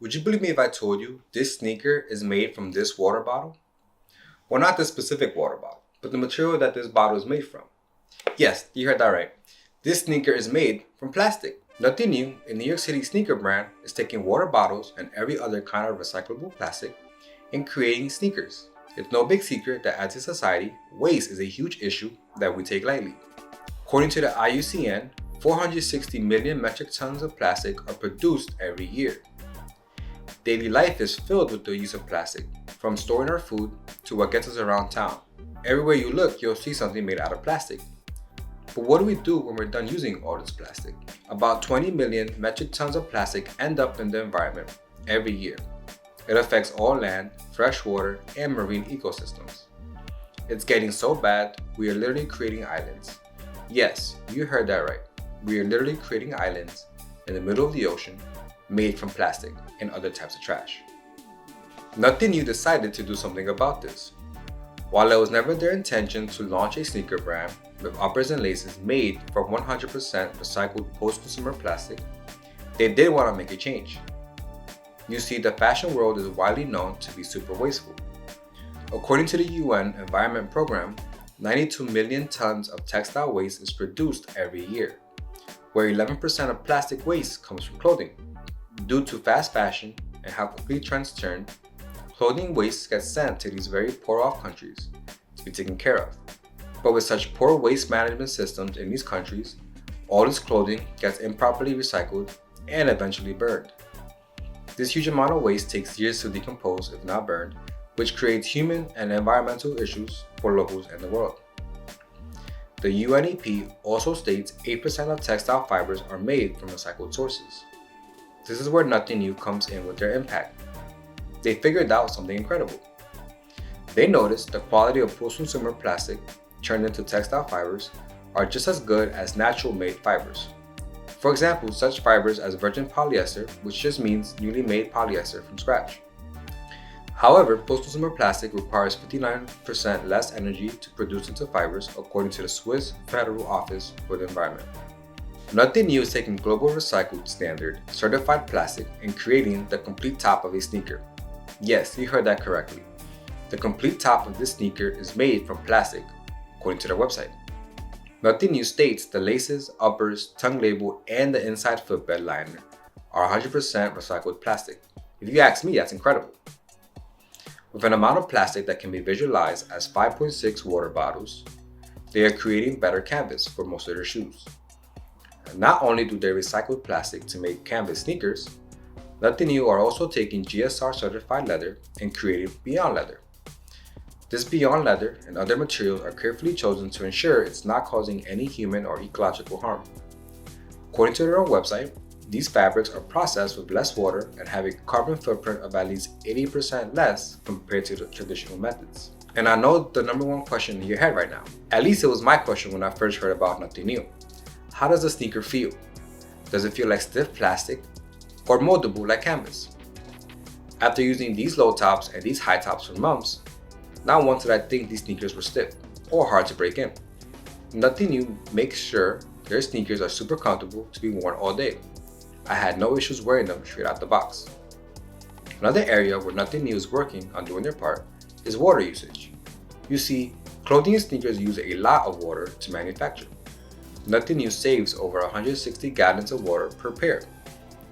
Would you believe me if I told you this sneaker is made from this water bottle? Well, not this specific water bottle, but the material that this bottle is made from. Yes, you heard that right. This sneaker is made from plastic. Nothing new, a New York City sneaker brand is taking water bottles and every other kind of recyclable plastic and creating sneakers. It's no big secret that as a society, waste is a huge issue that we take lightly. According to the IUCN, 460 million metric tons of plastic are produced every year. Daily life is filled with the use of plastic, from storing our food to what gets us around town. Everywhere you look, you'll see something made out of plastic. But what do we do when we're done using all this plastic? About 20 million metric tons of plastic end up in the environment every year. It affects all land, fresh water, and marine ecosystems. It's getting so bad, we are literally creating islands. Yes, you heard that right. We are literally creating islands in the middle of the ocean made from plastic and other types of trash. Nothing New decided to do something about this. While it was never their intention to launch a sneaker brand with uppers and laces made from 100% recycled post-consumer plastic, they did want to make a change. You see, the fashion world is widely known to be super wasteful. According to the UN Environment Program, 92 million tons of textile waste is produced every year, where 11% of plastic waste comes from clothing. Due to fast fashion and how quickly trends turn, clothing waste gets sent to these very poor off countries to be taken care of. But with such poor waste management systems in these countries, all this clothing gets improperly recycled and eventually burned. This huge amount of waste takes years to decompose if not burned, which creates human and environmental issues for locals and the world. The UNEP also states 8% of textile fibers are made from recycled sources. This is where Nothing New comes in with their impact. They figured out something incredible. They noticed the quality of post-consumer plastic turned into textile fibers are just as good as natural made fibers. For example, such fibers as virgin polyester, which just means newly made polyester from scratch. However, post-consumer plastic requires 59% less energy to produce into fibers according to the Swiss Federal Office for the Environment. Nothing New is taking global recycled standard certified plastic and creating the complete top of a sneaker. Yes, you heard that correctly. The complete top of this sneaker is made from plastic, according to their website. Nothing New states the laces, uppers, tongue label, and the inside footbed liner are 100% recycled plastic. If you ask me, that's incredible. With an amount of plastic that can be visualized as 5.6 water bottles, they are creating better canvas for most of their shoes. Not only do they recycle plastic to make canvas sneakers, Nothing New are also taking GSR certified leather and creating Beyond Leather. This Beyond Leather and other materials are carefully chosen to ensure it's not causing any human or ecological harm. According to their own website, these fabrics are processed with less water and have a carbon footprint of at least 80% less compared to the traditional methods. And I know the number one question in your head right now. At least it was my question when I first heard about Nothing New. How does the sneaker feel? Does it feel like stiff plastic or moldable like canvas? After using these low tops and these high tops for months, not once did I think these sneakers were stiff or hard to break in. Nothing New makes sure their sneakers are super comfortable to be worn all day. I had no issues wearing them straight out the box. Another area where Nothing New is working on doing their part is water usage. You see, clothing and sneakers use a lot of water to manufacture. Nothing New saves over 160 gallons of water per pair.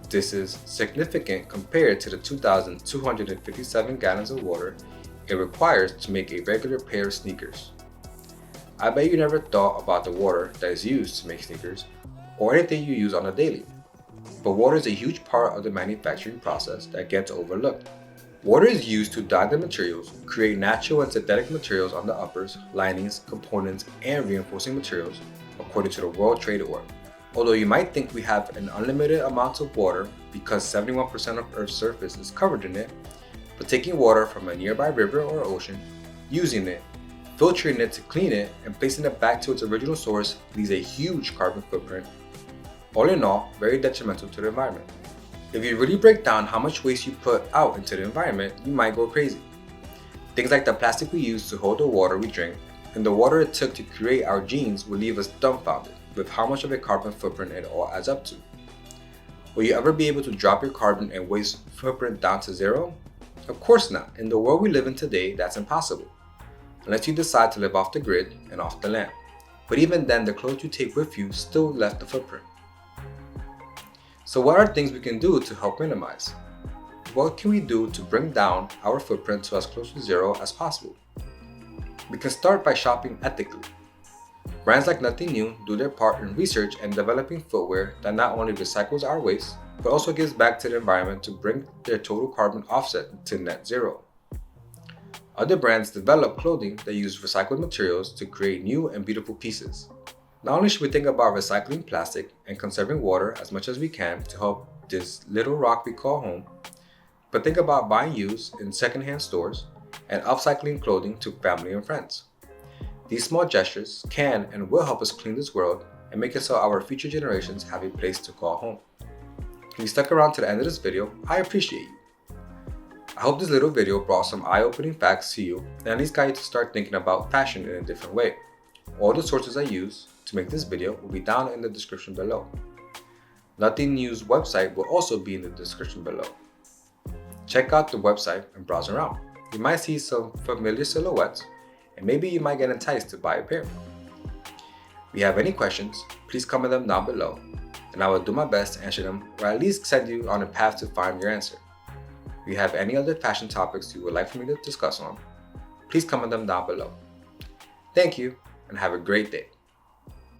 This is significant compared to the 2,257 gallons of water it requires to make a regular pair of sneakers. I bet you never thought about the water that is used to make sneakers or anything you use on a daily. But water is a huge part of the manufacturing process that gets overlooked. Water is used to dye the materials, create natural and synthetic materials on the uppers, linings, components, and reinforcing materials, according to the World Trade Org. Although you might think we have an unlimited amount of water because 71% of Earth's surface is covered in it, but taking water from a nearby river or ocean, using it, filtering it to clean it, and placing it back to its original source leaves a huge carbon footprint. All in all, very detrimental to the environment. If you really break down how much waste you put out into the environment, you might go crazy. Things like the plastic we use to hold the water we drink and the water it took to create our genes will leave us dumbfounded with how much of a carbon footprint it all adds up to. Will you ever be able to drop your carbon and waste footprint down to zero? Of course not. In the world we live in today, that's impossible, unless you decide to live off the grid and off the land. But even then, the clothes you take with you still left a footprint. So what are things we can do to help minimize? What can we do to bring down our footprint to as close to zero as possible? We can start by shopping ethically. Brands like Nothing New do their part in research and developing footwear that not only recycles our waste, but also gives back to the environment to bring their total carbon offset to net zero. Other brands develop clothing that use recycled materials to create new and beautiful pieces. Not only should we think about recycling plastic and conserving water as much as we can to help this little rock we call home, but think about buying used in secondhand stores and upcycling clothing to family and friends. These small gestures can and will help us clean this world and make it so our future generations have a place to call home. If you stuck around to the end of this video, I appreciate you. I hope this little video brought some eye-opening facts to you and at least got you to start thinking about fashion in a different way. All the sources I used to make this video will be down in the description below. Nothing New's website will also be in the description below. Check out the website and browse around. You might see some familiar silhouettes and maybe you might get enticed to buy a pair. If you have any questions, please comment them down below and I will do my best to answer them or at least send you on a path to find your answer. If you have any other fashion topics you would like for me to discuss on, please comment them down below. Thank you and have a great day.